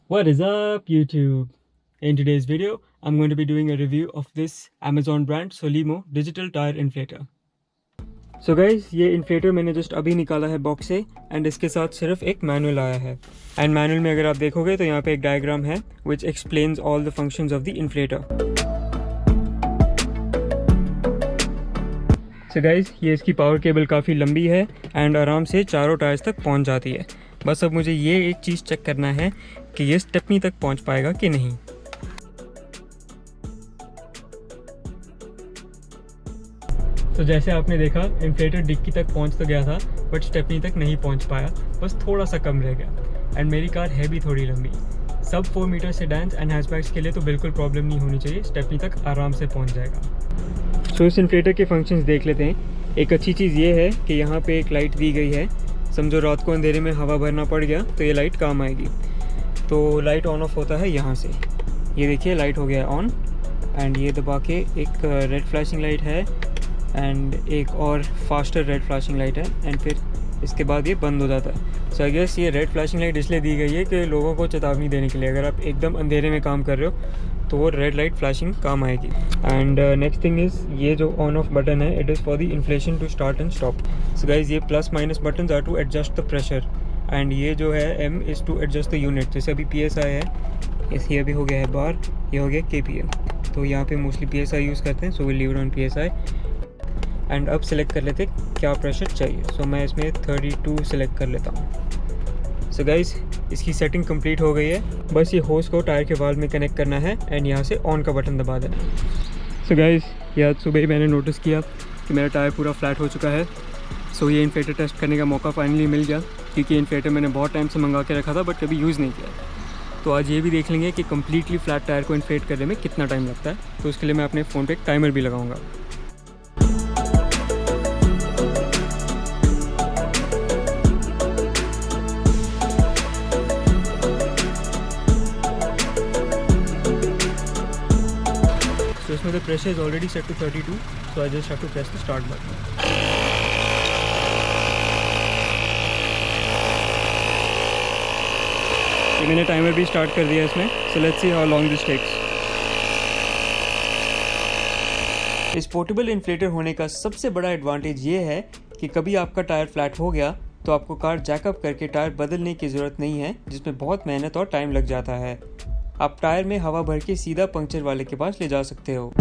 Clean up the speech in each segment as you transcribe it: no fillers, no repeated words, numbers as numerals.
What is up, YouTube? In today's video, I'm going to be doing a review of this Amazon brand Solimo digital tire inflator. So guys, ये inflator मैंने just अभी निकाला है box से and इसके साथ सिर्फ एक मैनुअल आया है एंड मैनुअल में अगर आप देखोगे तो यहाँ पे एक डायग्राम है which explains all the functions of the inflator. So guys, ये इसकी पावर केबल काफ़ी लंबी है एंड आराम से चारों टायर्स तक पहुँच जाती है. बस अब मुझे ये एक चीज़ चेक करना है कि ये स्टेपनी तक पहुँच पाएगा कि नहीं. तो जैसे आपने देखा इन्फ्लेटर डिक्की तक पहुंच तो गया था बट स्टेपनी तक नहीं पहुंच पाया, बस थोड़ा सा कम रह गया एंड मेरी कार है भी थोड़ी लंबी. सब 4 मीटर सेडान्स एंड हैचबैक्स के लिए तो बिल्कुल प्रॉब्लम नहीं होनी चाहिए, स्टेपनी तक आराम से पहुंच जाएगा. तो इस इन्फ्लेटर के फंक्शंस देख लेते हैं. एक अच्छी चीज़ ये है कि यहाँ पे एक लाइट दी गई है. समझो रात को अंधेरे में हवा भरना पड़ गया तो ये लाइट काम आएगी. तो लाइट ऑन ऑफ होता है यहाँ से. ये देखिए लाइट हो गया है ऑन एंड ये दबा के एक रेड फ्लैशिंग लाइट है एंड एक और फास्टर रेड फ्लैशिंग लाइट है एंड फिर इसके बाद ये बंद हो जाता है. सो आई गेस ये रेड फ्लैशिंग लाइट इसलिए दी गई है कि लोगों को चेतावनी देने के लिए, अगर आप एकदम अंधेरे में काम कर रहे हो तो वो रेड लाइट फ्लैशिंग काम आएगी. एंड नेक्स्ट थिंग इज़ ये जो ऑन ऑफ बटन है it is for the inflation to start and stop. So guys ये plus minus button are to adjust the pressure and ये जो है M is to adjust the unit. जैसे अभी PSI है, ये अभी हो गया है बार, ये हो गया KPM. तो यहाँ पे मोस्टली PSI यूज़ करते हैं, so will leave it on PSI. And अब सेलेक्ट कर लेते क्या प्रेशर चाहिए. सो मैं इसमें 32 सेलेक्ट कर लेता हूँ. सो गाइज इसकी सेटिंग कंप्लीट हो गई है. बस ये होस को टायर के वाल में कनेक्ट करना है एंड यहाँ से ऑन का बटन दबा देना. सो गाइज ये आज सुबह ही मैंने नोटिस किया कि मेरा टायर पूरा फ्लैट हो चुका है. सो ये इन्फ्लेटर टेस्ट करने का मौका फाइनली मिल गया, क्योंकि इन्फ्लेटर मैंने बहुत टाइम से मंगा के रखा था बट कभी यूज़ नहीं किया. तो आज ये भी देख लेंगे कि कम्प्लीटली फ्लैट टायर को इन्फ्लेट करने में कितना टाइम लगता है. तो उसके लिए मैं अपने फ़ोन पे एक टाइमर भी लगाऊंगा. So इसमें the pressure is already set to 32, so I just have to press the start button. ये मैंने टाइमर भी स्टार्ट कर दिया इसमें. So let's see how long this takes. इस पोर्टेबल इन्फ्लेटर होने का सबसे बड़ा एडवांटेज ये है कि कभी आपका टायर फ्लैट हो गया तो आपको कार जैकअप करके टायर बदलने की ज़रूरत नहीं है, जिसमें बहुत मेहनत और टाइम लग जाता है. आप टायर में हवा भर के सीधा पंक्चर वाले के पास ले जा सकते हो.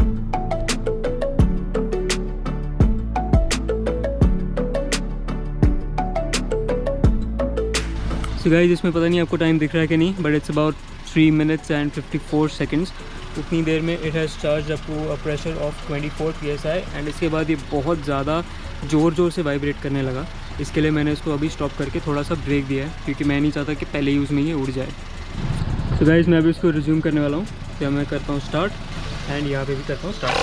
सो गाइस इसमें पता नहीं आपको टाइम दिख रहा है कि नहीं, but it's about 3 minutes and 54 seconds. उतनी देर में it has charge up to a pressure of 24 PSI and इसके बाद ये बहुत ज़्यादा ज़ोर से वाइब्रेट करने लगा. इसके लिए मैंने इसको अभी स्टॉप करके थोड़ा सा ब्रेक दिया है, क्योंकि मैं नहीं चाहता कि पहले यूज़ में ये उड़ जाए. तो गाइस मैं अभी इसको रिज्यूम करने वाला हूँ. क्या मैं करता हूँ स्टार्ट एंड यहाँ पे भी करता हूँ स्टार्ट.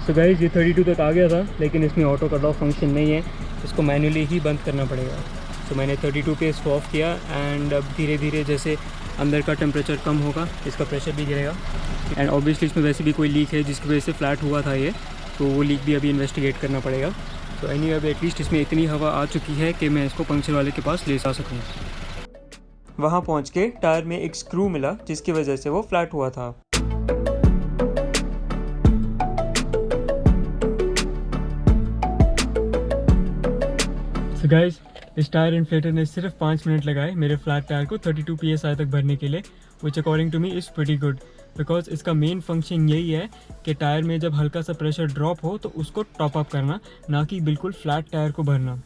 सो गाइस ये 32 तक आ गया था, लेकिन इसमें ऑटो कट ऑफ फंक्शन नहीं है, इसको मैन्युअली ही बंद करना पड़ेगा. तो मैंने 32 पे इसको ऑफ़ किया एंड अब धीरे धीरे जैसे अंदर का टेम्परेचर कम होगा इसका प्रेशर भी गिरेगा. एंड ऑब्वियसली इसमें वैसे भी कोई लीक है जिसकी वजह से फ्लैट हुआ था ये, तो वो लीक भी अभी इन्वेस्टिगेट करना पड़ेगा. तो एनी अब एटलीस्ट इसमें इतनी हवा आ चुकी है कि मैं इसको पंक्चर वाले के पास ले जा सकूँ. वहाँ पहुँच के टायर में एक स्क्रू मिला जिसकी वजह से वो फ्लैट हुआ था. So guys, इस टायर इन्फ्लेटर ने सिर्फ 5 मिनट लगाए मेरे फ्लैट टायर को 32 PSI तक भरने के लिए, which according to me is pretty good, because इसका मेन फंक्शन यही है कि टायर में जब हल्का सा प्रेशर ड्रॉप हो तो उसको टॉप अप करना, ना कि बिल्कुल फ्लैट टायर को भरना.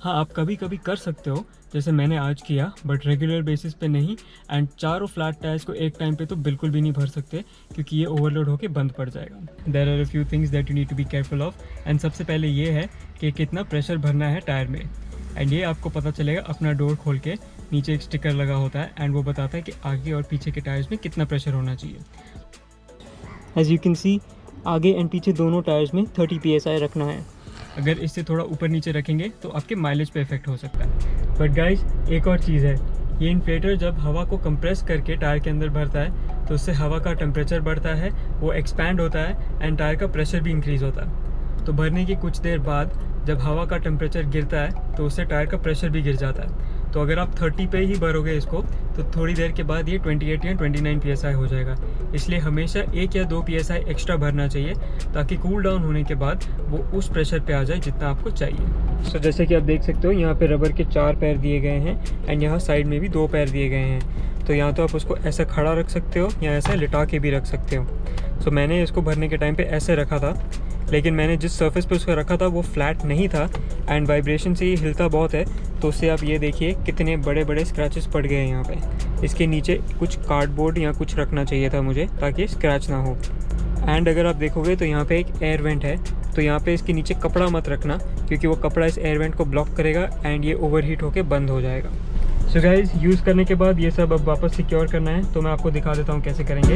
हाँ आप कभी कभी कर सकते हो जैसे मैंने आज किया, बट रेगुलर बेसिस पे नहीं. एंड चारों फ्लैट टायर्स को एक टाइम पे तो बिल्कुल भी नहीं भर सकते, क्योंकि ये ओवरलोड होके बंद पड़ जाएगा. There are a few things that you need to be careful of. And सबसे पहले ये है कि कितना प्रेशर भरना है टायर में. एंड ये आपको पता चलेगा अपना डोर खोल के. नीचे एक स्टिकर लगा होता है एंड वो बताता है कि आगे और पीछे के टायर्स में कितना प्रेशर होना चाहिए. एज यू कैन सी आगे एंड पीछे दोनों टायर्स में 30 PSI रखना है. अगर इससे थोड़ा ऊपर नीचे रखेंगे तो आपके माइलेज पे इफेक्ट हो सकता है. बट गाइज एक और चीज़ है, ये इन्फ्लेटर जब हवा को कंप्रेस करके टायर के अंदर भरता है तो उससे हवा का टेम्परेचर बढ़ता है, वो एक्सपैंड होता है एंड टायर का प्रेशर भी इंक्रीज़ होता है. तो भरने की कुछ देर बाद जब हवा का टेम्परेचर गिरता है तो उससे टायर का प्रेशर भी गिर जाता है। तो अगर आप 30 पे ही भरोगे इसको तो थोड़ी देर के बाद ये 28 या 29 PSI हो जाएगा। इसलिए हमेशा 1 या 2 PSI एक्स्ट्रा भरना चाहिए ताकि कूल डाउन होने के बाद वो उस प्रेशर पे आ जाए जितना आपको चाहिए। सो जैसे कि आप देख सकते हो यहाँ पे रबर के 4 पैर दिए गए हैं एंड यहाँ साइड में भी 2 पैर दिए गए हैं। तो यहाँ तो आप उसको ऐसा खड़ा रख सकते हो या ऐसा लिटा के भी रख सकते हो। सो मैंने इसको भरने के टाइम पे ऐसे रखा था, लेकिन मैंने जिस सरफेस पे उसको रखा था वो फ्लैट नहीं था एंड वाइब्रेशन से ये हिलता बहुत है। तो उससे आप ये देखिए कितने बड़े बड़े स्क्रैचेस पड़ गए हैं यहाँ पे। इसके नीचे कुछ कार्डबोर्ड या कुछ रखना चाहिए था मुझे ताकि स्क्रैच ना हो। एंड अगर आप देखोगे तो यहाँ पे एक एयर वेंट है, तो यहाँ पे इसके नीचे कपड़ा मत रखना क्योंकि वो कपड़ा इस एयर वेंट को ब्लॉक करेगा एंड ये ओवरहीट होकर बंद हो जाएगा। सो गाइज, यूज़ करने के बाद ये सब अब वापस सिक्योर करना है, तो मैं आपको दिखा देता हूँ कैसे करेंगे।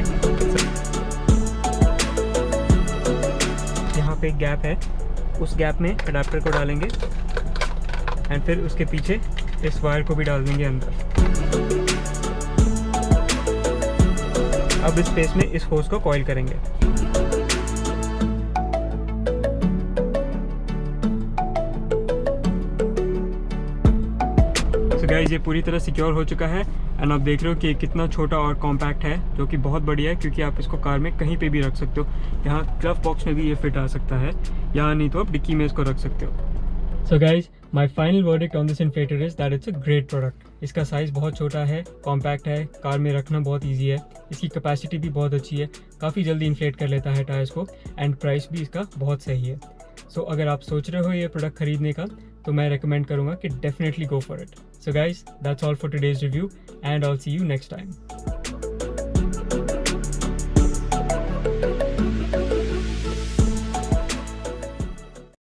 यहाँ पे एक गैप है, उस गैप में अडेप्टर को डालेंगे एंड फिर उसके पीछे इस वायर को भी डाल देंगे अंदर। अब इस स्पेस में इस होस को कॉइल करेंगे। सो गाइस, ये पूरी तरह सिक्योर हो चुका है एंड आप देख रहे हो कि कितना छोटा और कॉम्पैक्ट है, जो कि बहुत बढ़िया है क्योंकि आप इसको कार में कहीं पे भी रख सकते हो। यहाँ ग्लव बॉक्स में भी ये फिट आ सकता है, या नहीं तो आप डिक्की में इसको रख सकते हो। So guys, my final verdict on this inflator is that it's a great product. इसका साइज़ बहुत छोटा है, कॉम्पैक्ट है, कार में रखना बहुत ईजी है, इसकी कैपेसिटी भी बहुत अच्छी है, काफ़ी जल्दी इन्फ्लेट कर लेता है टायर्स को एंड प्राइस भी इसका बहुत सही है। सो अगर आप सोच रहे हो ये प्रोडक्ट खरीदने का तो मैं रेकमेंड करूँगा कि definitely go for it. So guys, that's all for today's review and I will see you next time.